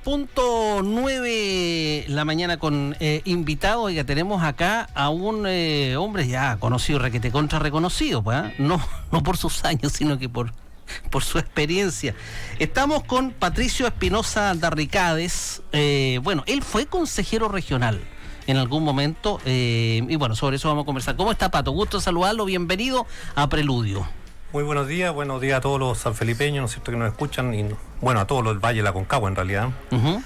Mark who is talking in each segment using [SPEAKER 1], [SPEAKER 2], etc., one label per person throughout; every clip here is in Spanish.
[SPEAKER 1] 9 la mañana con invitado. Oiga, tenemos acá a un hombre ya conocido, requete contra reconocido, pues, ¿eh? No por sus años, sino que por su experiencia. Estamos con Patricio Espinosa Darricades. Bueno, él fue consejero regional en algún momento, y bueno, sobre eso vamos a conversar. ¿Cómo está, Pato? Gusto saludarlo, bienvenido a Preludio.
[SPEAKER 2] Muy buenos días a todos los sanfelipeños, ¿no es cierto?, que nos escuchan, y bueno, a todos los del Valle de la Concagua en realidad.
[SPEAKER 1] Uh-huh.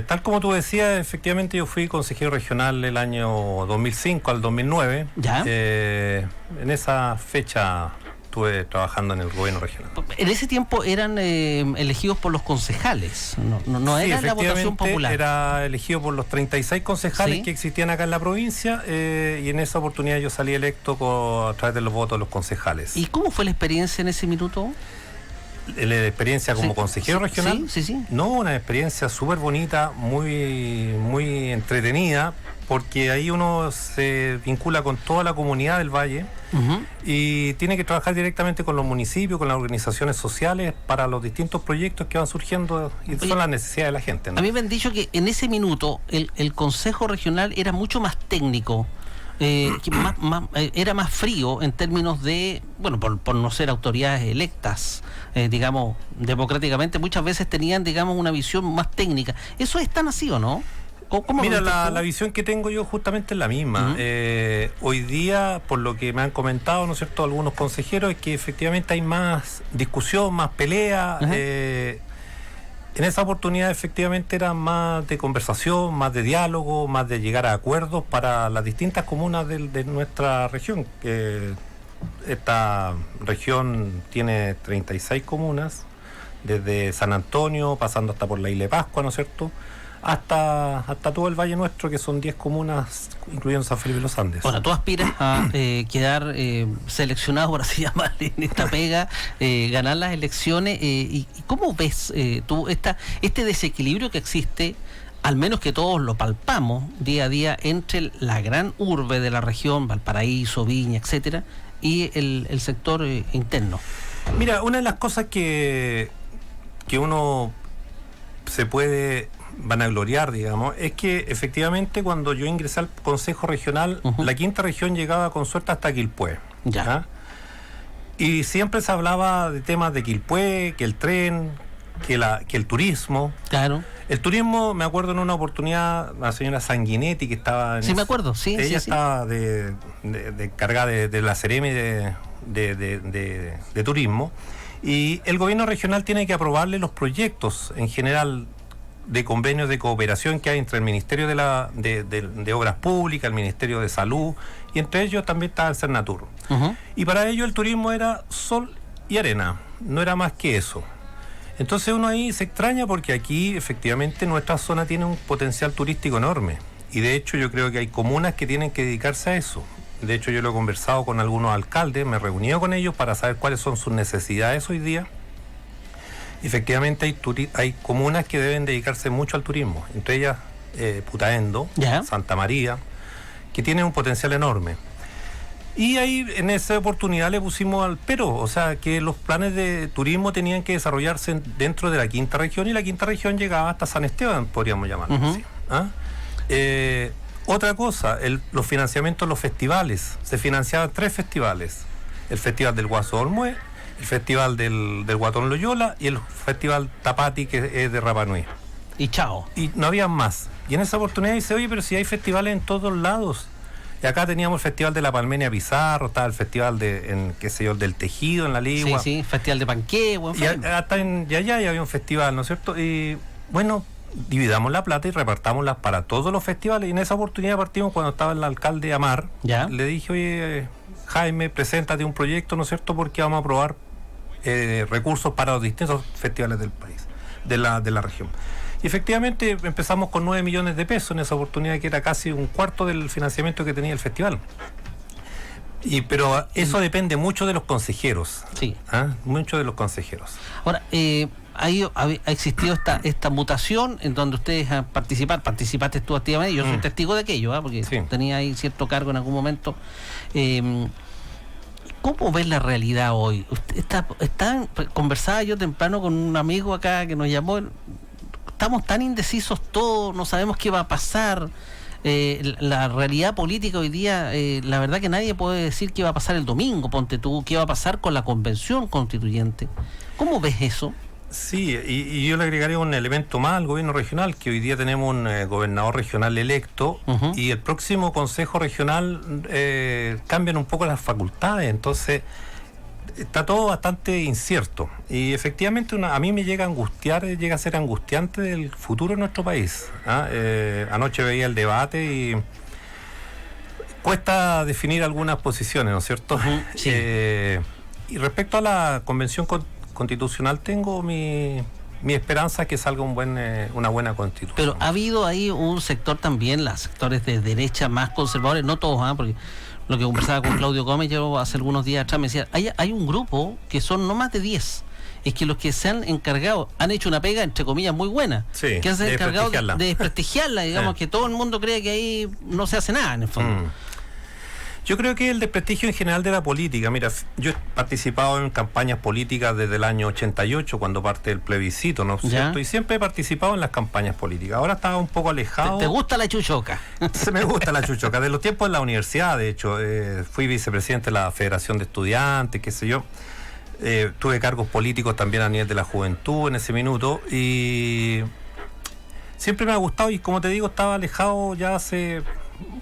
[SPEAKER 2] Tal como tú decías, efectivamente yo fui consejero regional el año 2005 al 2009.
[SPEAKER 1] ¿Ya?
[SPEAKER 2] En esa fecha estuve trabajando en el gobierno regional.
[SPEAKER 1] En ese tiempo eran elegidos por los concejales, no
[SPEAKER 2] Sí,
[SPEAKER 1] era la votación popular.
[SPEAKER 2] Era elegido por los 36 concejales, ¿sí?, que existían acá en la provincia, y en esa oportunidad yo salí electo a través de los votos de los concejales.
[SPEAKER 1] ¿Y cómo fue la experiencia en ese minuto?
[SPEAKER 2] La experiencia como consejero regional,
[SPEAKER 1] sí.
[SPEAKER 2] No, una experiencia súper bonita, muy entretenida, porque ahí uno se vincula con toda la comunidad del Valle.
[SPEAKER 1] Uh-huh.
[SPEAKER 2] Y tiene que trabajar directamente con los municipios, con las organizaciones sociales para los distintos proyectos que van surgiendo y son las necesidades de la gente, ¿no?
[SPEAKER 1] A mí me han dicho que en ese minuto el Consejo Regional era mucho más técnico, que era más frío en términos de, bueno, por no ser autoridades electas, digamos, democráticamente, muchas veces tenían, digamos, una visión más técnica. ¿Eso es tan así o no?
[SPEAKER 2] Mira, la visión que tengo yo justamente es la misma. Uh-huh. Hoy día, por lo que me han comentado, ¿no es cierto?, algunos consejeros, es que efectivamente hay más discusión, más pelea.
[SPEAKER 1] Uh-huh.
[SPEAKER 2] En esa oportunidad efectivamente era más de conversación, más de diálogo, más de llegar a acuerdos para las distintas comunas de nuestra región. Esta región tiene 36 comunas, desde San Antonio, pasando hasta por la Isla de Pascua, ¿no es cierto?, hasta todo el Valle Nuestro, que son 10 comunas, incluyendo San Felipe de los Andes.
[SPEAKER 1] Bueno, tú aspiras a quedar seleccionado, por así llamarle, en esta pega, ganar las elecciones. ¿Y cómo ves tú este desequilibrio que existe, al menos que todos lo palpamos día a día, entre la gran urbe de la región, Valparaíso, Viña, etcétera, y el sector interno? Mira,
[SPEAKER 2] una de las cosas que uno se puede vanagloriar, digamos, es que efectivamente cuando yo ingresé al Consejo Regional, uh-huh, la quinta región llegaba con suerte hasta Quilpué.
[SPEAKER 1] Ya.
[SPEAKER 2] Y siempre se hablaba de temas de Quilpué, que el tren, que el turismo.
[SPEAKER 1] Claro.
[SPEAKER 2] El turismo, me acuerdo en una oportunidad, la señora Sanguinetti, que estaba...
[SPEAKER 1] Sí, me acuerdo, sí.
[SPEAKER 2] Ella estaba de cargada de la Seremi de turismo, y el gobierno regional tiene que aprobarle los proyectos en general de convenios de cooperación que hay entre el Ministerio de Obras Públicas, el Ministerio de Salud, y entre ellos también está el Cernatur. Uh-huh. Y para ello el turismo era sol y arena, no era más que eso. Entonces uno ahí se extraña porque aquí efectivamente nuestra zona tiene un potencial turístico enorme, y de hecho yo creo que hay comunas que tienen que dedicarse a eso. De hecho yo lo he conversado con algunos alcaldes, me he reunido con ellos para saber cuáles son sus necesidades hoy día. Efectivamente hay comunas que deben dedicarse mucho al turismo, entre ellas Putaendo,
[SPEAKER 1] yeah,
[SPEAKER 2] Santa María, que tienen un potencial enorme. Y ahí en esa oportunidad le pusimos al pero, o sea, que los planes de turismo tenían que desarrollarse dentro de la quinta región, y la quinta región llegaba hasta San Esteban, podríamos llamarlo, uh-huh, así. Otra cosa, los financiamientos de los festivales. Se financiaban 3 festivales: el Festival del Guaso Olmué, el Festival del Guatón Loyola y el Festival Tapati, que es de Rapa Nui.
[SPEAKER 1] Y chao.
[SPEAKER 2] Y no había más. Y en esa oportunidad dice, oye, pero si hay festivales en todos lados. Y acá teníamos el Festival de la Palmenia Pizarro, estaba el Festival del Tejido en la Ligua.
[SPEAKER 1] Sí, Festival de Panqué,
[SPEAKER 2] y hasta en Yayay había un festival, ¿no es cierto? Y bueno, dividamos la plata y repartámosla para todos los festivales. Y en esa oportunidad partimos cuando estaba el alcalde Amar.
[SPEAKER 1] ¿Ya?
[SPEAKER 2] Le dije, oye, Jaime, preséntate un proyecto, ¿no es cierto?, porque vamos a aprobar recursos para los distintos festivales del país, de la región. Y efectivamente empezamos con 9 millones de pesos en esa oportunidad, que era casi un cuarto del financiamiento que tenía el festival. Pero eso depende mucho de los consejeros.
[SPEAKER 1] Sí.
[SPEAKER 2] Mucho de los consejeros.
[SPEAKER 1] Ahora, ha existido esta mutación en donde ustedes participaste tú activamente, yo soy testigo de aquello, porque sí, tenía ahí cierto cargo en algún momento. ¿Cómo ves la realidad hoy? Conversaba yo temprano con un amigo acá que nos llamó, estamos tan indecisos todos, no sabemos qué va a pasar. La realidad política hoy día, la verdad que nadie puede decir qué va a pasar el domingo, ponte tú, qué va a pasar con la convención constituyente. ¿Cómo ves eso?
[SPEAKER 2] Sí, y yo le agregaría un elemento más al gobierno regional, que hoy día tenemos un gobernador regional electo, y el próximo consejo regional cambian un poco las facultades, entonces está todo bastante incierto, y efectivamente a mí me llega a angustiar, llega a ser angustiante el futuro de nuestro país. Anoche veía el debate y cuesta definir algunas posiciones, ¿no es cierto?
[SPEAKER 1] Sí.
[SPEAKER 2] Y respecto a la convención constitucional, tengo mi esperanza que salga una buena constitución.
[SPEAKER 1] Pero ha habido ahí un sector también, los sectores de derecha más conservadores, no todos, porque lo que conversaba con Claudio Gómez yo hace algunos días atrás, me decía, hay un grupo que son no más de 10. Es que los que se han encargado han hecho una pega, entre comillas, muy buena.
[SPEAKER 2] Sí,
[SPEAKER 1] que se han encargado de desprestigiarla, digamos, que todo el mundo cree que ahí no se hace nada, en el fondo.
[SPEAKER 2] Yo creo que el desprestigio en general de la política, mira, yo he participado en campañas políticas desde el año 88, cuando parte el plebiscito, ¿no es cierto? Y siempre he participado en las campañas políticas. Ahora estaba un poco alejado.
[SPEAKER 1] ¿Te gusta la chuchoca?
[SPEAKER 2] Se me gusta la chuchoca. De los tiempos en la universidad, de hecho, fui vicepresidente de la Federación de Estudiantes, qué sé yo. Tuve cargos políticos también a nivel de la juventud en ese minuto, y siempre me ha gustado, y como te digo, estaba alejado ya hace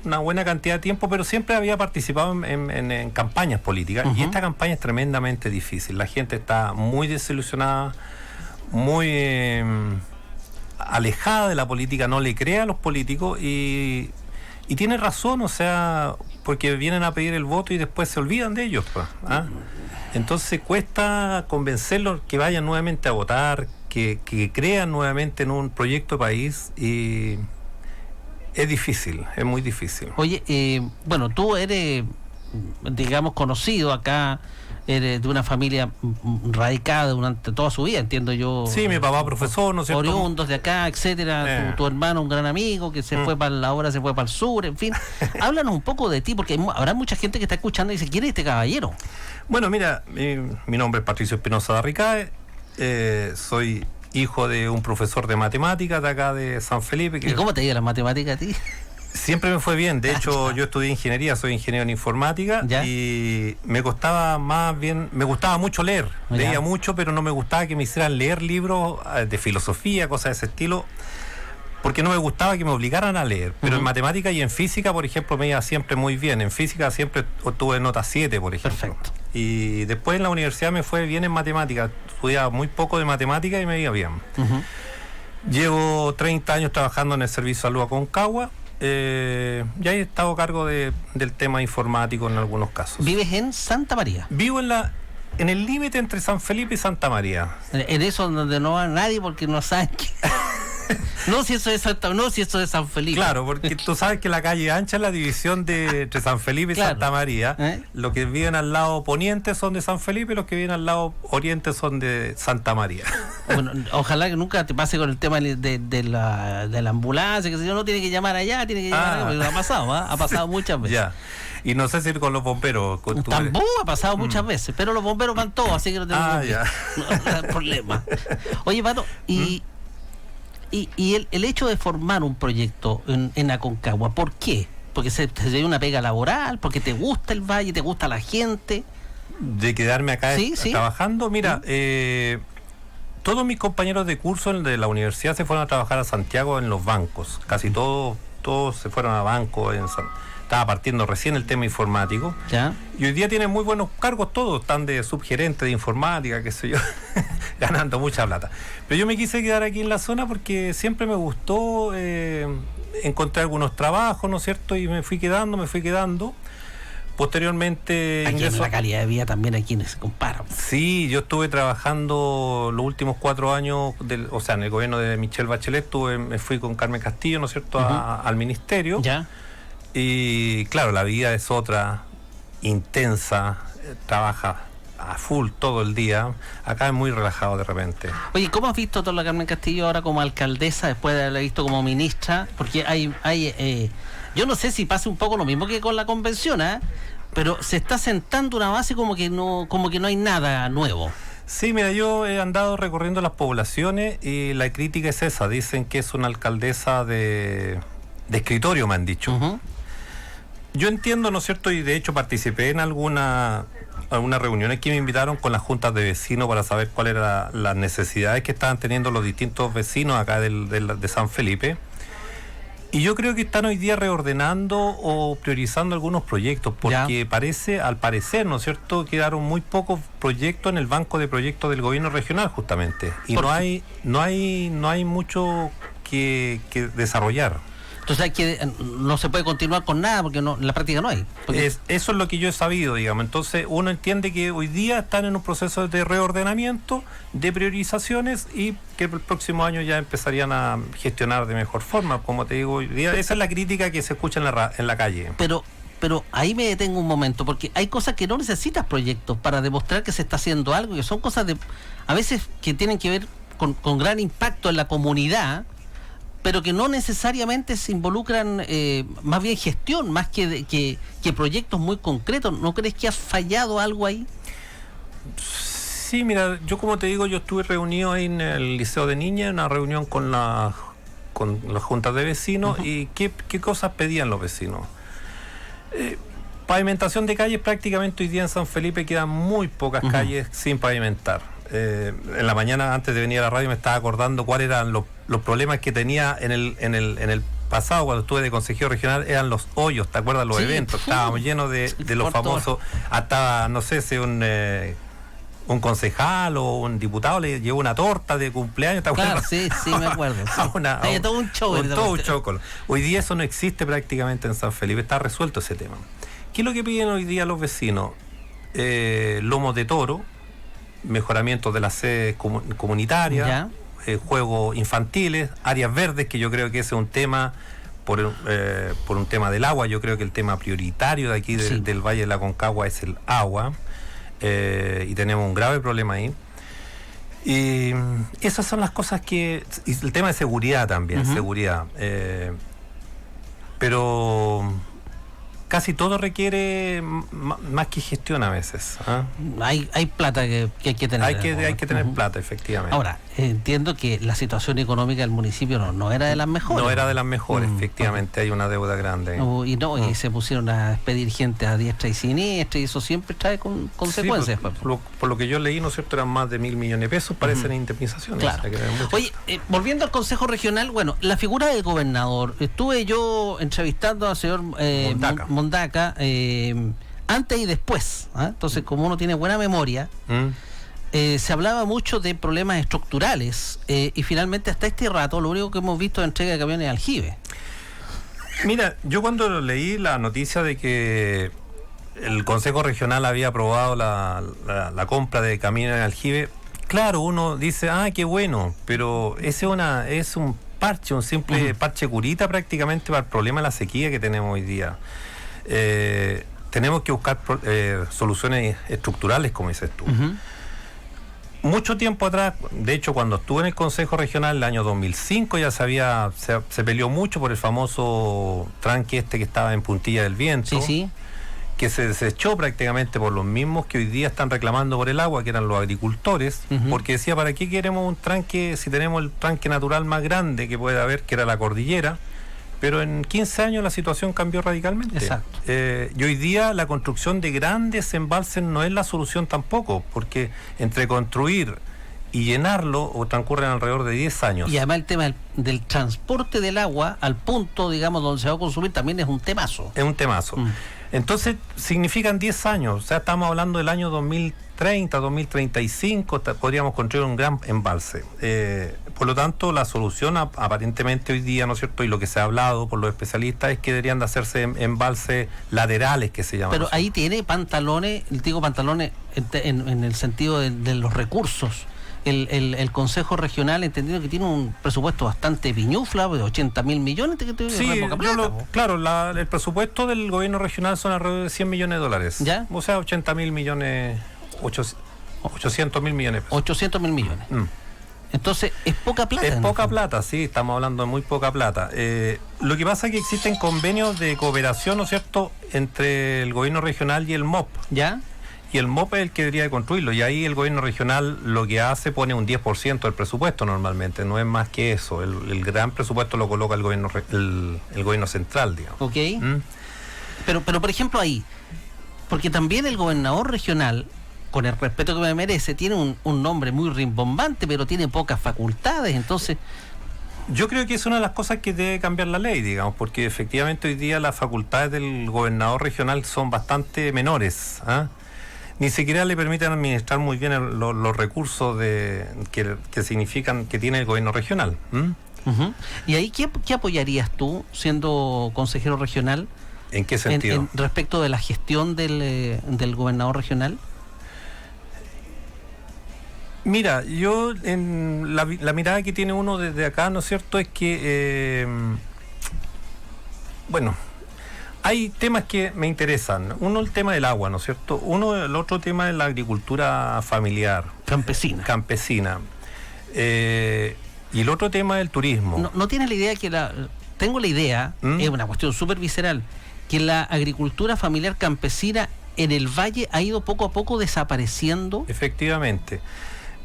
[SPEAKER 2] una buena cantidad de tiempo, pero siempre había participado en campañas políticas. Y esta campaña es tremendamente difícil. La gente está muy desilusionada, muy alejada de la política, no le cree a los políticos, y tiene razón, o sea, porque vienen a pedir el voto y después se olvidan de ellos, pues, Entonces cuesta convencerlos que vayan nuevamente a votar, que crean nuevamente en un proyecto de país, y es difícil, es muy difícil.
[SPEAKER 1] Oye, bueno, tú eres, digamos, conocido acá, eres de una familia radicada durante toda su vida, entiendo yo.
[SPEAKER 2] Sí, mi papá profesor, ¿no es cierto?
[SPEAKER 1] Oriundos de acá, etcétera. Tu hermano, un gran amigo que se fue ahora se fue para el sur, en fin. Háblanos un poco de ti, porque habrá mucha gente que está escuchando y dice, ¿quién es este caballero?
[SPEAKER 2] Bueno, mira, mi nombre es Patricio Espinosa de Arricae, soy hijo de un profesor de matemáticas de acá de San Felipe.
[SPEAKER 1] ¿Y cómo te dio las matemáticas a ti?
[SPEAKER 2] Siempre me fue bien, de hecho yo estudié ingeniería, soy ingeniero en informática. ¿Ya? Y me gustaba mucho leer, leía mucho, pero no me gustaba que me hicieran leer libros de filosofía, cosas de ese estilo, porque no me gustaba que me obligaran a leer. Pero en matemática y en física, por ejemplo, me iba siempre muy bien. En física siempre obtuve nota 7, por ejemplo.
[SPEAKER 1] Perfecto.
[SPEAKER 2] Y después en la universidad me fue bien en matemática. Estudiaba muy poco de matemática y me iba bien. Llevo 30 años trabajando en el Servicio de Salud Aconcagua. Ya he estado a cargo del tema informático en algunos casos.
[SPEAKER 1] ¿Vives en Santa María?
[SPEAKER 2] Vivo en el límite entre San Felipe y Santa María.
[SPEAKER 1] En eso donde no va nadie porque no saben que... No, si eso es San Felipe.
[SPEAKER 2] Claro, porque tú sabes que la calle ancha es la división entre San Felipe y Santa María. Los que viven al lado poniente son de San Felipe y los que viven al lado oriente son de Santa María.
[SPEAKER 1] Bueno, ojalá que nunca te pase con el tema de la ambulancia, que si no tiene que llamar allá, tiene que llamar allá, porque ha pasado, ha pasado muchas veces.
[SPEAKER 2] Ya. Y no sé si con los bomberos.
[SPEAKER 1] Tampoco ha pasado muchas veces, pero los bomberos van todos, así que no tengo problema. Oye, Pato, y el hecho de formar un proyecto en Aconcagua, ¿por qué? ¿Porque se dio una pega laboral? ¿Porque te gusta el valle, te gusta la gente?
[SPEAKER 2] De quedarme acá trabajando. Mira, todos mis compañeros de curso de la universidad se fueron a trabajar a Santiago en los bancos. Casi todos se fueron a bancos. Estaba partiendo recién el tema informático.
[SPEAKER 1] ¿Ya?
[SPEAKER 2] Y hoy día tienen muy buenos cargos todos. Están de subgerente de informática, qué sé yo, ganando mucha plata. Pero yo me quise quedar aquí en la zona porque siempre me gustó, encontré algunos trabajos, ¿no es cierto? Y me fui quedando. Posteriormente
[SPEAKER 1] aquí ingreso... La calidad de vida también aquí no se compara.
[SPEAKER 2] Sí, yo estuve trabajando los últimos 4 años, en el gobierno de Michelle Bachelet, me fui con Carmen Castillo, ¿no es cierto?, al ministerio.
[SPEAKER 1] Ya.
[SPEAKER 2] Y claro, la vida es otra, intensa, trabaja a full todo el día. Acá es muy relajado de repente.
[SPEAKER 1] Oye, ¿cómo has visto toda la Carmen Castillo ahora como alcaldesa después de haberla visto como ministra? Porque yo no sé si pasa un poco lo mismo que con la convención, pero se está sentando una base como que no hay nada nuevo.
[SPEAKER 2] Sí, mira, yo he andado recorriendo las poblaciones y la crítica es esa. Dicen que es una alcaldesa de escritorio, me han dicho.
[SPEAKER 1] Ujú.
[SPEAKER 2] Yo entiendo, ¿no es cierto? Y de hecho participé en algunas reuniones que me invitaron con las juntas de vecinos para saber cuáles eran las necesidades que estaban teniendo los distintos vecinos acá de San Felipe. Y yo creo que están hoy día reordenando o priorizando algunos proyectos, porque al parecer, ¿no es cierto?, quedaron muy pocos proyectos en el banco de proyectos del gobierno regional, justamente. Y no hay mucho que desarrollar.
[SPEAKER 1] Entonces no se puede continuar con nada porque en la práctica no hay.
[SPEAKER 2] Eso es lo que yo he sabido, digamos. Entonces uno entiende que hoy día están en un proceso de reordenamiento, de priorizaciones, y que el próximo año ya empezarían a gestionar de mejor forma. Como te digo, hoy día esa es la crítica que se escucha en la calle.
[SPEAKER 1] Pero ahí me detengo un momento, porque hay cosas que no necesitas proyectos para demostrar que se está haciendo algo, que son cosas a veces que tienen que ver con gran impacto en la comunidad, pero que no necesariamente se involucran más bien gestión, más que proyectos muy concretos. ¿No crees que has fallado algo ahí?
[SPEAKER 2] Sí, mira, yo como te digo, yo estuve reunido ahí en el Liceo de Niña, en una reunión con las juntas de vecinos. Uh-huh. Y ¿qué cosas pedían los vecinos? Pavimentación de calles. Prácticamente hoy día en San Felipe quedan muy pocas uh-huh. calles sin pavimentar. En la mañana, antes de venir a la radio, me estaba acordando cuáles eran los problemas que tenía en el pasado, cuando estuve de consejero regional. Eran los hoyos, ¿te acuerdas? Los eventos, estábamos llenos de los famosos. Hasta, no sé si un concejal o un diputado le llevó una torta de cumpleaños, ¿te acuerdas?
[SPEAKER 1] Claro, sí, me acuerdo. Sí. Todo un show.
[SPEAKER 2] Todo un show. Hoy día eso no existe prácticamente en San Felipe, está resuelto ese tema. ¿Qué es lo que piden hoy día los vecinos? Lomos de toro, mejoramiento de las sedes comunitarias, juegos infantiles, áreas verdes, que yo creo que ese es un tema por un tema del agua. Yo creo que el tema prioritario de aquí del Valle de la Concagua es el agua, y tenemos un grave problema ahí. Y esas son las cosas y el tema de seguridad también, uh-huh. seguridad. Pero casi todo requiere más que gestión a veces.
[SPEAKER 1] Hay plata que hay que tener.
[SPEAKER 2] Hay que tener
[SPEAKER 1] uh-huh.
[SPEAKER 2] plata, efectivamente.
[SPEAKER 1] Ahora, entiendo que la situación económica del municipio no era de las mejores.
[SPEAKER 2] No era de las mejores, efectivamente, hay una deuda grande.
[SPEAKER 1] Y se pusieron a despedir gente a diestra y siniestra, y eso siempre trae consecuencias.
[SPEAKER 2] Sí, por lo que yo leí, ¿no es cierto?, eran más de 1.000 millones de pesos, parecen indemnizaciones.
[SPEAKER 1] Claro. Oye, volviendo al Consejo Regional, bueno, la figura del gobernador, estuve yo entrevistando al señor Mondaca, antes y después, entonces como uno tiene buena memoria, se hablaba mucho de problemas estructurales, y finalmente hasta este rato lo único que hemos visto es entrega de camiones de aljibe.
[SPEAKER 2] Mira, yo cuando leí la noticia de que el Consejo Regional había aprobado la compra de camiones de aljibe, claro, uno dice, qué bueno, pero ese es un parche, un simple parche curita prácticamente para el problema de la sequía que tenemos hoy día. Tenemos que buscar soluciones estructurales, como dices tú. Uh-huh. Mucho tiempo atrás, de hecho, cuando estuve en el Consejo Regional, el año 2005, ya se peleó mucho por el famoso tranque que estaba en Puntilla del Viento,
[SPEAKER 1] sí.
[SPEAKER 2] que se desechó prácticamente por los mismos que hoy día están reclamando por el agua, que eran los agricultores, uh-huh. porque decía, ¿para qué queremos un tranque si tenemos el tranque natural más grande que puede haber, que era la cordillera? Pero en 15 años la situación cambió radicalmente.
[SPEAKER 1] Exacto.
[SPEAKER 2] Y hoy día la construcción de grandes embalses no es la solución tampoco, porque entre construir y llenarlo transcurren alrededor de 10 años.
[SPEAKER 1] Y además el tema del transporte del agua al punto, digamos, donde se va a consumir también es un temazo.
[SPEAKER 2] Es un temazo. Entonces significan 10 años, o sea, estamos hablando del año 2030, 2035, podríamos construir un gran embalse. Por lo tanto, la solución aparentemente hoy día, ¿no es cierto?, y lo que se ha hablado por los especialistas es que deberían de hacerse embalses laterales, que se llaman.
[SPEAKER 1] Pero ahí tiene pantalones en el sentido de los recursos. El Consejo Regional, entendido que tiene un presupuesto bastante piñufla, de 80.000 millones.
[SPEAKER 2] Sí, claro, el presupuesto del gobierno regional son alrededor de 100 millones de dólares.
[SPEAKER 1] ¿Ya?
[SPEAKER 2] O sea, 80.000 millones, 800.000 millones de pesos.
[SPEAKER 1] 800.000 millones. Entonces, es poca plata.
[SPEAKER 2] Es poca plata, sí, estamos hablando de muy poca plata. Lo que pasa es que existen convenios de cooperación, ¿no es cierto?, entre el gobierno regional y el MOP.
[SPEAKER 1] ¿Ya?
[SPEAKER 2] y el MOP es el que debería de construirlo, y ahí el gobierno regional lo que hace, pone un 10% del presupuesto normalmente, no es más que eso. El gran presupuesto lo coloca el gobierno central, digamos.
[SPEAKER 1] Ok. Pero por ejemplo ahí, porque también el gobernador regional, con el respeto que me merece, tiene un nombre muy rimbombante, pero tiene pocas facultades, entonces...
[SPEAKER 2] Yo creo que es una de las cosas que debe cambiar la ley, digamos, porque efectivamente hoy día las facultades del gobernador regional son bastante menores, ¿ah? Ni siquiera le permiten administrar muy bien los recursos que significan que tiene el gobierno regional.
[SPEAKER 1] Uh-huh. ¿Y ahí qué apoyarías tú, siendo consejero regional?
[SPEAKER 2] ¿En qué sentido?
[SPEAKER 1] Respecto de la gestión del gobernador regional.
[SPEAKER 2] Mira, yo en la mirada que tiene uno desde acá, ¿no es cierto?, es que, bueno, hay temas que me interesan. Uno, el tema del agua, ¿no es cierto? El otro tema es la agricultura familiar. Campesina. Y el otro tema es el turismo.
[SPEAKER 1] ¿No tienes la idea tengo la idea, es una cuestión súper visceral, que la agricultura familiar campesina en el valle ha ido poco a poco desapareciendo?
[SPEAKER 2] Efectivamente.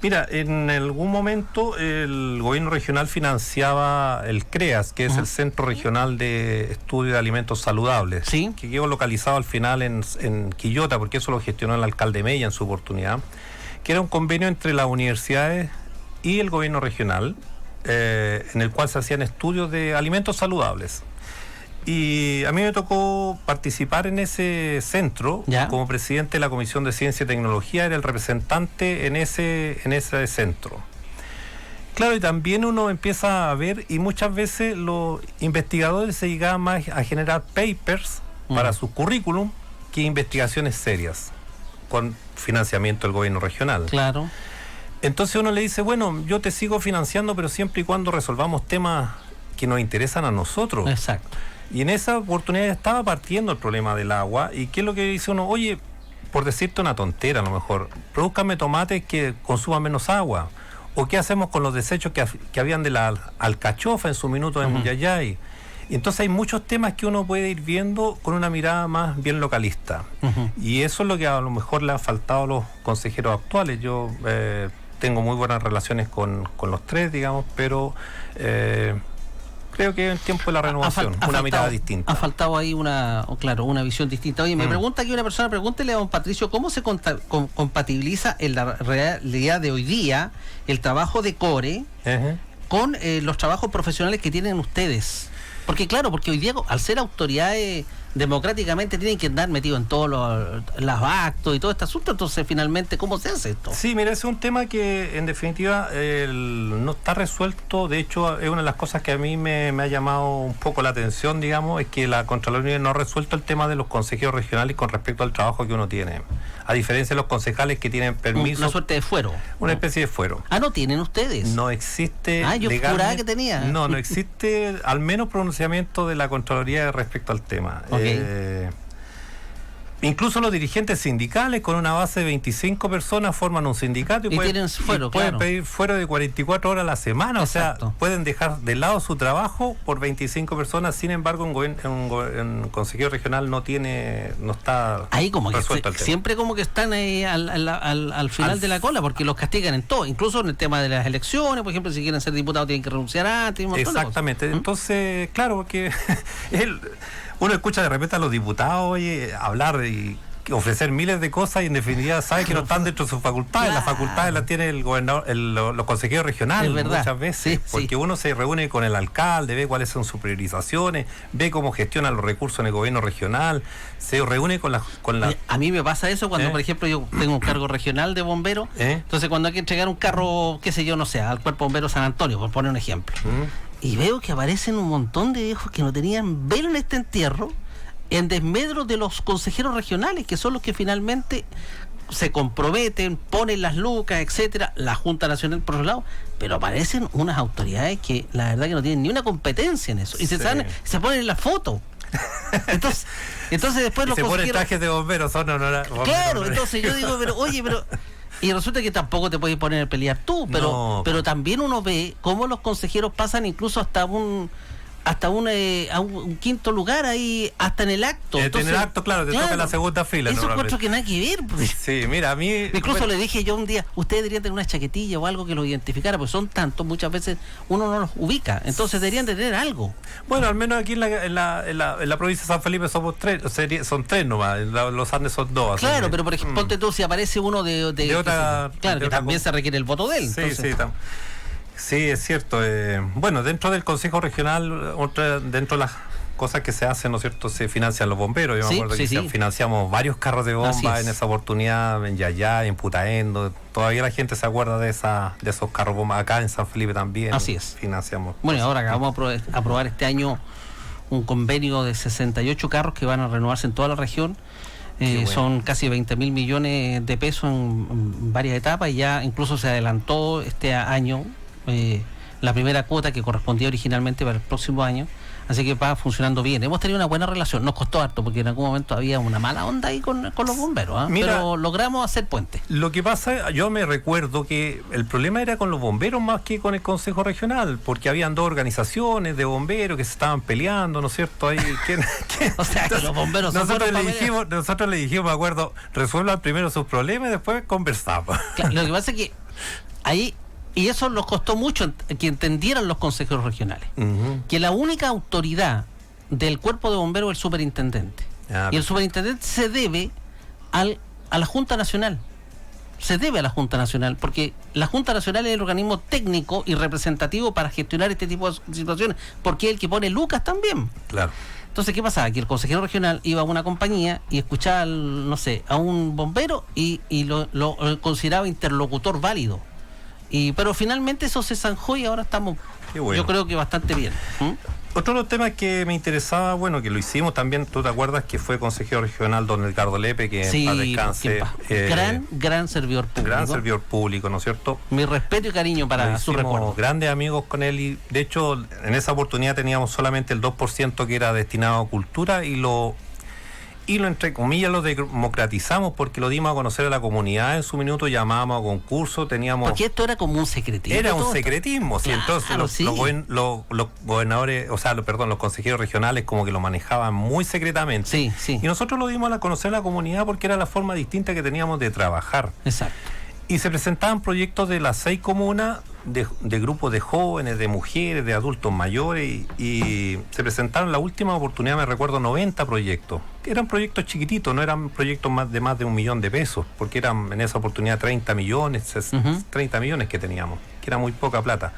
[SPEAKER 2] Mira, en algún momento el gobierno regional financiaba el CREAS, que es el Centro Regional de Estudio de Alimentos Saludables,
[SPEAKER 1] ¿sí?,
[SPEAKER 2] que quedó localizado al final en Quillota, porque eso lo gestionó el alcalde Mella en su oportunidad, que era un convenio entre las universidades y el gobierno regional, en el cual se hacían estudios de alimentos saludables. Y a mí me tocó participar en ese centro.
[SPEAKER 1] ¿Ya?
[SPEAKER 2] Como presidente de la Comisión de Ciencia y Tecnología, era el representante en ese centro. Claro, y también uno empieza a ver, y muchas veces los investigadores se llegaban más a generar papers para sus currículum que investigaciones serias, con financiamiento del gobierno regional.
[SPEAKER 1] Claro.
[SPEAKER 2] Entonces uno le dice, bueno, yo te sigo financiando, pero siempre y cuando resolvamos temas que nos interesan a nosotros.
[SPEAKER 1] Exacto.
[SPEAKER 2] Y en esa oportunidad estaba partiendo el problema del agua. ¿Y qué es lo que dice uno? Oye, por decirte una tontera a lo mejor, produzcame tomates que consuman menos agua. ¿O qué hacemos con los desechos que habían de la alcachofa en su minuto en Muyayay? Y entonces hay muchos temas que uno puede ir viendo con una mirada más bien localista. Y eso es lo que a lo mejor le ha faltado a los consejeros actuales. Yo tengo muy buenas relaciones con los tres, digamos, pero... creo que es el tiempo de la renovación, mirada distinta. Ha
[SPEAKER 1] faltado ahí una visión distinta. Oye, me pregunta aquí una persona, pregúntele a don Patricio, ¿cómo se compatibiliza en la realidad de hoy día el trabajo de CORE con los trabajos profesionales que tienen ustedes? Porque hoy día, al ser autoridades democráticamente, tienen que andar metidos en todos los actos y todo este asunto. Entonces, finalmente, ¿cómo se hace esto?
[SPEAKER 2] Sí, mira, es un tema que, en definitiva, no está resuelto. De hecho, es una de las cosas que a mí me ha llamado un poco la atención, digamos, es que la Contraloría no ha resuelto el tema de los consejeros regionales con respecto al trabajo que uno tiene. A diferencia de los concejales que tienen permiso...
[SPEAKER 1] Una suerte de fuero.
[SPEAKER 2] Una especie de fuero.
[SPEAKER 1] ¿No tienen ustedes?
[SPEAKER 2] No existe...
[SPEAKER 1] yo juraba que tenía.
[SPEAKER 2] No existe al menos pronunciamiento de la Contraloría respecto al tema. Incluso los dirigentes sindicales, con una base de 25 personas, forman un sindicato y pueden pedir fuero de 44 horas a la semana. Exacto. O sea, pueden dejar de lado su trabajo por 25 personas. Sin embargo, un consejero regional no está
[SPEAKER 1] ahí como
[SPEAKER 2] resuelto
[SPEAKER 1] que siempre como que están ahí al final de la cola, porque los castigan en todo, incluso en el tema de las elecciones. Por ejemplo, si quieren ser diputados tienen que renunciar antes.
[SPEAKER 2] Exactamente. Entonces, claro, porque uno escucha de repente a los diputados hablar y ofrecer miles de cosas y en definitiva sabe que no están dentro de sus facultades. Claro. Las facultades las tiene el gobernador, los consejeros regionales muchas veces, porque uno se reúne con el alcalde, ve cuáles son sus priorizaciones, ve cómo gestionan los recursos en el gobierno regional, se reúne con las...
[SPEAKER 1] A mí me pasa eso cuando, por ejemplo, yo tengo un cargo regional de bombero, entonces cuando hay que entregar un carro, qué sé yo, no sé, al Cuerpo Bombero San Antonio, por poner un ejemplo, y veo que aparecen un montón de viejos que no tenían velo en este entierro, en desmedro de los consejeros regionales, que son los que finalmente se comprometen, ponen las lucas, etcétera, la Junta Nacional por otro lado, pero aparecen unas autoridades que la verdad que no tienen ni una competencia en eso, y se ponen en la foto. Entonces después los
[SPEAKER 2] se ponen trajes de bomberos, son honorarios.
[SPEAKER 1] Claro, entonces yo digo, pero y resulta que tampoco te puedes poner a pelear tú, pero también uno ve cómo los consejeros pasan incluso hasta hasta a un quinto lugar ahí, hasta en el acto.
[SPEAKER 2] En el acto, claro, te toca la segunda fila.
[SPEAKER 1] Eso encuentro que nada que ver. Pues.
[SPEAKER 2] Sí, mira, a mí...
[SPEAKER 1] Incluso le dije yo un día, ustedes deberían tener una chaquetilla o algo que los identificara, porque son tantos, muchas veces uno no los ubica, entonces deberían de tener algo.
[SPEAKER 2] Bueno, al menos aquí en la provincia de San Felipe somos tres, son tres nomás, los Andes son dos.
[SPEAKER 1] Claro, pero por ejemplo, ponte tú, si aparece uno de otra... Claro, que también se requiere el voto de él.
[SPEAKER 2] Sí,
[SPEAKER 1] entonces.
[SPEAKER 2] sí, sí, es cierto. Bueno, dentro del Consejo Regional, dentro de las cosas que se hacen, ¿no es cierto?, se financian los bomberos. Yo me acuerdo que financiamos varios carros de bomba en esa oportunidad, en Yayá, en Putaendo. Todavía la gente se acuerda de esos carros bomba. Acá en San Felipe también.
[SPEAKER 1] Así es.
[SPEAKER 2] Financiamos.
[SPEAKER 1] Bueno, y ahora vamos a aprobar este año un convenio de 68 carros que van a renovarse en toda la región. Bueno. Son casi 20.000 millones de pesos en varias etapas, y ya incluso se adelantó este año la primera cuota que correspondía originalmente para el próximo año, así que va funcionando bien. Hemos tenido una buena relación, nos costó harto porque en algún momento había una mala onda ahí con los bomberos, Mira, pero logramos hacer puente.
[SPEAKER 2] Lo que pasa, yo me recuerdo que el problema era con los bomberos más que con el Consejo Regional, porque habían dos organizaciones de bomberos que se estaban peleando, ¿no es cierto? Ahí,
[SPEAKER 1] o sea, que los bomberos
[SPEAKER 2] nosotros le dijimos, me acuerdo, resuelvan primero sus problemas y después conversamos.
[SPEAKER 1] Claro, lo que pasa es que ahí... Y eso nos costó mucho que entendieran los consejeros regionales. Que la única autoridad del cuerpo de bomberos es el superintendente. Y el superintendente se debe a la Junta Nacional. Se debe a la Junta Nacional, porque la Junta Nacional es el organismo técnico y representativo para gestionar este tipo de situaciones, porque es el que pone lucas también.
[SPEAKER 2] Claro.
[SPEAKER 1] Entonces, ¿qué pasaba? Que el consejero regional iba a una compañía y escuchaba, no sé, a un bombero y lo consideraba interlocutor válido. Pero finalmente eso se zanjó y ahora estamos, bueno, yo creo que bastante bien.
[SPEAKER 2] Otro de los temas que me interesaba, bueno, que lo hicimos también, ¿tú te acuerdas que fue consejero regional don Edgardo Lepe, que en paz descanse?
[SPEAKER 1] Gran servidor público.
[SPEAKER 2] Gran servidor público, ¿no es cierto?
[SPEAKER 1] Mi respeto y cariño para su recuerdo.
[SPEAKER 2] Grandes amigos con él, y de hecho en esa oportunidad teníamos solamente el 2% que era destinado a cultura, y lo entre comillas lo democratizamos porque lo dimos a conocer a la comunidad en su minuto, llamábamos a concurso, teníamos...
[SPEAKER 1] Porque esto era como un secretismo.
[SPEAKER 2] Era un secretismo, claro, entonces los gobernadores, los consejeros regionales como que lo manejaban muy secretamente.
[SPEAKER 1] Sí.
[SPEAKER 2] Y nosotros lo dimos a conocer a la comunidad porque era la forma distinta que teníamos de trabajar.
[SPEAKER 1] Exacto.
[SPEAKER 2] Y se presentaban proyectos de las 6 comunas, de grupos de jóvenes, de mujeres, de adultos mayores, y se presentaron la última oportunidad, me recuerdo, 90 proyectos. Eran proyectos chiquititos, no eran proyectos de más de $1 millón, porque eran en esa oportunidad 30 millones, 30 millones que teníamos, que era muy poca plata.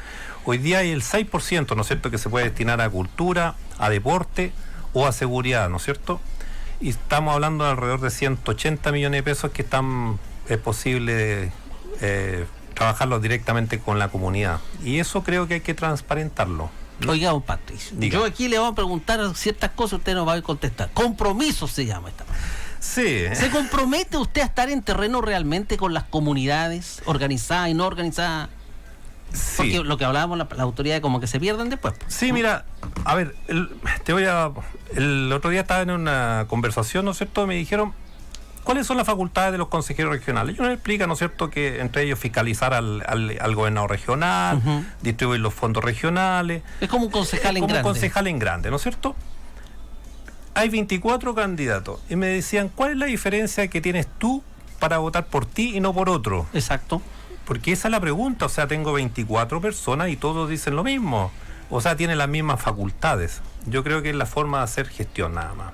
[SPEAKER 2] Hoy día hay el 6%, ¿no es cierto?, que se puede destinar a cultura, a deporte o a seguridad, ¿no es cierto? Y estamos hablando de alrededor de 180 millones de pesos que es posible trabajarlo directamente con la comunidad, y eso creo que hay que transparentarlo, ¿no?
[SPEAKER 1] Oiga, don Patricio, yo aquí le voy a preguntar ciertas cosas, usted nos va a contestar. Compromiso se llama esta parte.
[SPEAKER 2] Sí.
[SPEAKER 1] ¿Se compromete usted a estar en terreno realmente con las comunidades organizadas y no organizadas? Sí. Porque lo que hablábamos, las autoridades como que se pierden después.
[SPEAKER 2] Sí, mira, a ver, el otro día estaba en una conversación, ¿no es cierto?, me dijeron ¿cuáles son las facultades de los consejeros regionales? Ellos nos explican, ¿no es cierto?, que entre ellos fiscalizar al gobernador regional, distribuir los fondos regionales.
[SPEAKER 1] Es como un concejal en grande.
[SPEAKER 2] Como un concejal en grande, ¿no es cierto? Hay 24 candidatos y me decían, ¿cuál es la diferencia que tienes tú para votar por ti y no por otro?
[SPEAKER 1] Exacto.
[SPEAKER 2] Porque esa es la pregunta, o sea, tengo 24 personas y todos dicen lo mismo. O sea, tienen las mismas facultades. Yo creo que es la forma de hacer gestión nada más.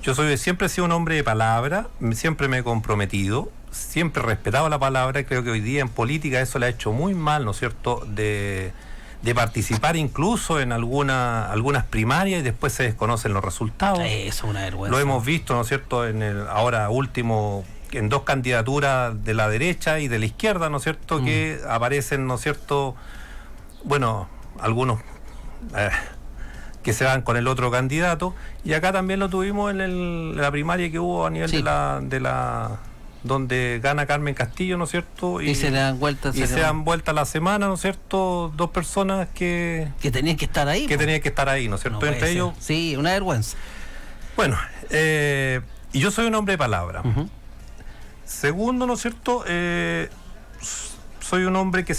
[SPEAKER 2] Yo siempre he sido un hombre de palabra, siempre me he comprometido, siempre he respetado la palabra. Creo que hoy día en política eso le ha hecho muy mal, ¿no es cierto?, de participar incluso en algunas primarias y después se desconocen los resultados.
[SPEAKER 1] Eso es una vergüenza.
[SPEAKER 2] Lo hemos visto, ¿no es cierto?, ahora último, en 2 candidaturas de la derecha y de la izquierda, ¿no es cierto?, que aparecen, ¿no es cierto?, bueno, algunos... que se van con el otro candidato, y acá también lo tuvimos en la primaria que hubo a nivel de la donde gana Carmen Castillo, ¿no es cierto?
[SPEAKER 1] Y se le dan vueltas.
[SPEAKER 2] Y se dan vueltas la semana, ¿no es cierto?, 2 personas que
[SPEAKER 1] tenían que estar ahí.
[SPEAKER 2] Tenían que estar ahí, ¿no es cierto?
[SPEAKER 1] No
[SPEAKER 2] entre ellos.
[SPEAKER 1] Sí, una vergüenza.
[SPEAKER 2] Bueno, y yo soy un hombre de palabra. Segundo, ¿no es cierto?, soy un hombre que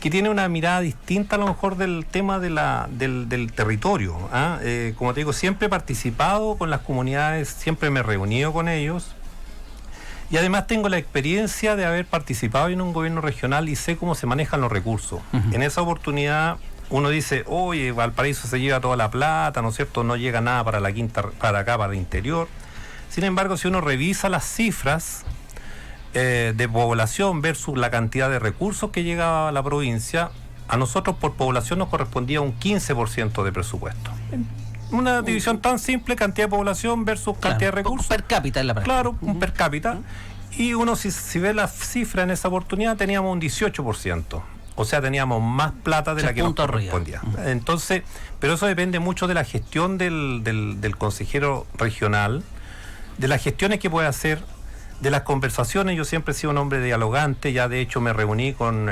[SPEAKER 2] que tiene una mirada distinta a lo mejor del tema del territorio. Como te digo, siempre he participado con las comunidades, siempre me he reunido con ellos. Y además tengo la experiencia de haber participado en un gobierno regional y sé cómo se manejan los recursos. En esa oportunidad uno dice, oye, Valparaíso se lleva toda la plata, ¿no es cierto? No llega nada para la quinta, para acá, para el interior. Sin embargo, si uno revisa las cifras de población versus la cantidad de recursos que llega a la provincia, a nosotros por población nos correspondía un 15% de presupuesto. Una división tan simple, cantidad de población versus cantidad de recursos.
[SPEAKER 1] Per cápita en la práctica.
[SPEAKER 2] Claro, un per cápita. Y uno, si ve la cifra en esa oportunidad, teníamos un 18%. O sea, teníamos más plata de la que nos correspondía. Entonces, pero eso depende mucho de la gestión del consejero regional, de las gestiones que puede hacer, de las conversaciones. Yo siempre he sido un hombre dialogante, ya de hecho me reuní con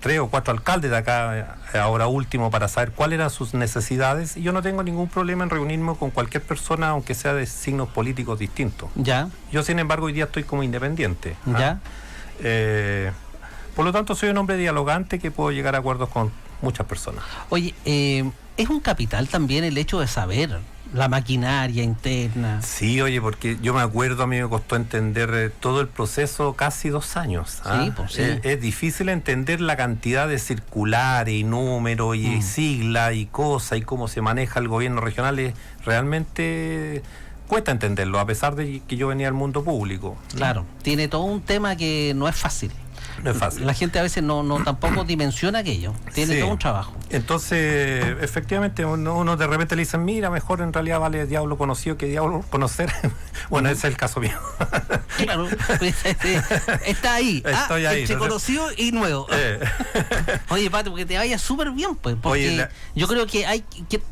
[SPEAKER 2] 3 o 4 alcaldes de acá, ahora último, para saber cuáles eran sus necesidades, y yo no tengo ningún problema en reunirme con cualquier persona, aunque sea de signos políticos distintos.
[SPEAKER 1] Ya.
[SPEAKER 2] Yo, sin embargo, hoy día estoy como independiente.
[SPEAKER 1] Ya.
[SPEAKER 2] Por lo tanto, soy un hombre dialogante que puedo llegar a acuerdos con muchas personas.
[SPEAKER 1] Oye, es un capital también el hecho de saber la maquinaria interna.
[SPEAKER 2] Sí, oye, porque yo me acuerdo, a mí me costó entender todo el proceso casi 2 años.
[SPEAKER 1] Sí, pues sí.
[SPEAKER 2] Es difícil entender la cantidad de circulares y números y siglas y cosas y cómo se maneja el gobierno regional. Realmente cuesta entenderlo, a pesar de que yo venía del mundo público.
[SPEAKER 1] Claro, tiene todo un tema que no es fácil.
[SPEAKER 2] No es fácil.
[SPEAKER 1] La gente a veces no tampoco dimensiona aquello. Tiene todo un trabajo.
[SPEAKER 2] Entonces, efectivamente, uno de repente le dice, mira, mejor en realidad vale diablo conocido que diablo conocer. Bueno, ese es el caso mío.
[SPEAKER 1] Claro, está ahí.
[SPEAKER 2] Estoy ahí.
[SPEAKER 1] Entre conocido y nuevo. Oye, Pato, porque te vaya súper bien, pues. Porque yo creo que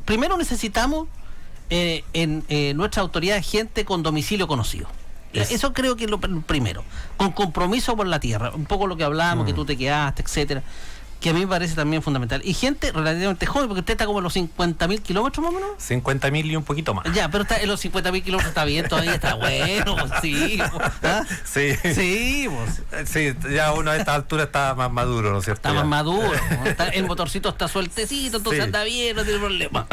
[SPEAKER 1] primero necesitamos en nuestra autoridad gente con domicilio conocido. Eso creo que es lo primero, con compromiso por la tierra, un poco lo que hablábamos, que tú te quedaste, etcétera, que a mí me parece también fundamental. Y gente relativamente joven, porque usted está como en los 50.000 kilómetros más o menos.
[SPEAKER 2] 50.000 y un poquito más.
[SPEAKER 1] Ya, pero está en los 50.000 kilómetros, está bien, todavía está bueno, sí.
[SPEAKER 2] Sí.
[SPEAKER 1] Sí,
[SPEAKER 2] sí, ya uno a esta altura está más maduro, ¿no es cierto?
[SPEAKER 1] Está más maduro, el motorcito está sueltecito, entonces anda bien, no tiene problema.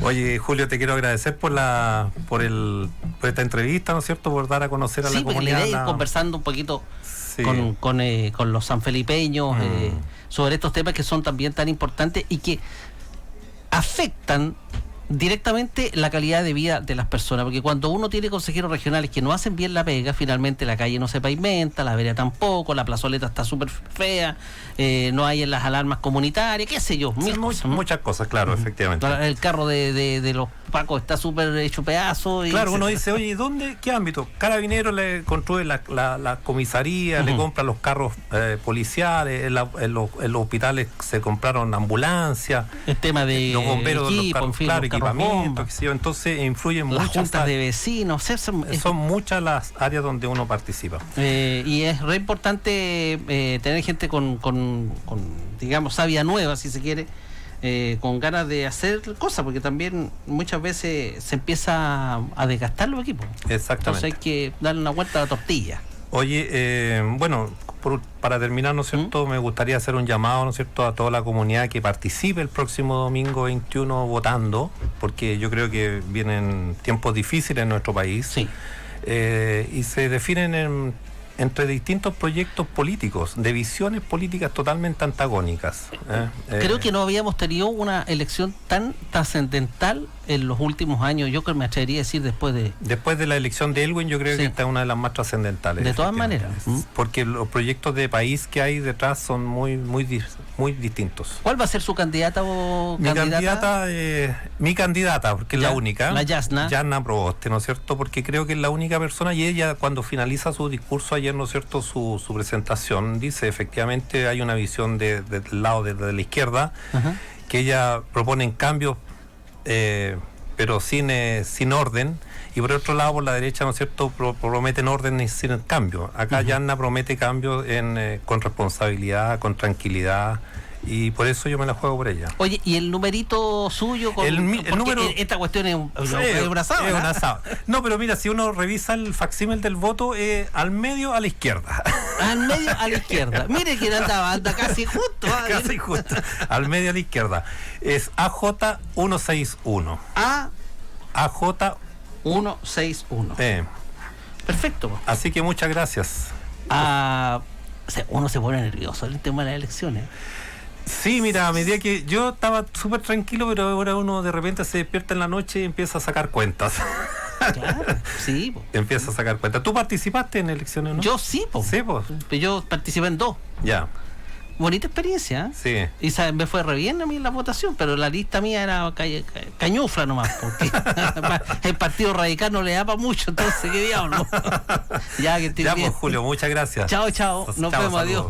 [SPEAKER 2] Oye, Julio, te quiero agradecer por esta entrevista, ¿no es cierto? Por dar a conocer a la comunidad. Sí, porque la idea es ir conversando
[SPEAKER 1] un poquito con los sanfelipeños sobre estos temas que son también tan importantes y que afectan directamente la calidad de vida de las personas, porque cuando uno tiene consejeros regionales que no hacen bien la pega, finalmente la calle no se pavimenta, la vereda tampoco, la plazoleta está súper fea, no hay en las alarmas comunitarias, qué sé yo,
[SPEAKER 2] muchas cosas, claro, efectivamente.
[SPEAKER 1] El carro de los pacos está súper hecho pedazo.
[SPEAKER 2] Claro, uno dice, oye, qué ámbito? Carabinero le construye la comisaría, le compra los carros policiales, en los hospitales se compraron ambulancias,
[SPEAKER 1] el tema de
[SPEAKER 2] los bomberos,
[SPEAKER 1] equipo,
[SPEAKER 2] los carros, equipamiento, entonces influyen mucho.
[SPEAKER 1] Las juntas de vecinos,
[SPEAKER 2] son muchas las áreas donde uno participa.
[SPEAKER 1] Y es re importante tener gente con digamos, savia nueva, si se quiere, con ganas de hacer cosas, porque también muchas veces se empieza a desgastar los equipos.
[SPEAKER 2] Exactamente.
[SPEAKER 1] Entonces hay que darle una vuelta a la tortilla.
[SPEAKER 2] Oye, bueno, para terminar, ¿no es cierto? Me gustaría hacer un llamado, ¿no es cierto?, a toda la comunidad que participe el próximo domingo 21 votando, porque yo creo que vienen tiempos difíciles en nuestro país.
[SPEAKER 1] Sí.
[SPEAKER 2] Y se definen entre distintos proyectos políticos, de visiones políticas totalmente antagónicas.
[SPEAKER 1] Creo que no habíamos tenido una elección tan trascendental en los últimos años, yo creo que me atrevería a decir después de
[SPEAKER 2] la elección de Elwin, yo creo que esta es una de las más trascendentales.
[SPEAKER 1] De todas maneras.
[SPEAKER 2] Porque los proyectos de país que hay detrás son muy distintos.
[SPEAKER 1] ¿Cuál va a ser su candidata o
[SPEAKER 2] candidata? Mi candidata, porque es la única.
[SPEAKER 1] La Yasna.
[SPEAKER 2] Yasna Proboste, ¿no es cierto? Porque creo que es la única persona, y ella cuando finaliza su discurso ayer, ¿no es cierto?, su presentación, dice efectivamente hay una visión del lado de la izquierda, que ella propone cambios, pero sin orden, y por otro lado, por la derecha, ¿no es cierto?, prometen orden y sin cambio. Acá Yasna promete cambios con responsabilidad, con tranquilidad, y por eso yo me la juego por ella.
[SPEAKER 1] Oye, ¿y el numerito suyo?
[SPEAKER 2] El número...
[SPEAKER 1] Esta cuestión es un asado,
[SPEAKER 2] es
[SPEAKER 1] ¿no?
[SPEAKER 2] un asado. No, pero mira, si uno revisa el facsímil del voto, al medio a la izquierda.
[SPEAKER 1] Al medio a la izquierda. Mire que anda casi justo.
[SPEAKER 2] Casi justo. Al medio a la izquierda. Es AJ 161. AJ
[SPEAKER 1] 161. Perfecto.
[SPEAKER 2] Así que muchas gracias.
[SPEAKER 1] O sea, uno se pone nervioso en el tema de las elecciones.
[SPEAKER 2] Sí, mira, a medida que yo estaba súper tranquilo, pero ahora uno de repente se despierta en la noche y empieza a sacar cuentas.
[SPEAKER 1] Claro, sí.
[SPEAKER 2] Empieza a sacar cuentas. ¿Tú participaste en elecciones, no?
[SPEAKER 1] Yo sí,
[SPEAKER 2] Sí, pues.
[SPEAKER 1] Yo participé en 2.
[SPEAKER 2] Ya.
[SPEAKER 1] Bonita experiencia, ¿eh?
[SPEAKER 2] Sí.
[SPEAKER 1] Y me fue re bien a mí la votación, pero la lista mía era cañufla nomás, porque el Partido Radical no le da para mucho, entonces qué diablo. Ya, que
[SPEAKER 2] Ya, pues, Julio, muchas gracias.
[SPEAKER 1] Chao, chao. Nos vemos, adiós.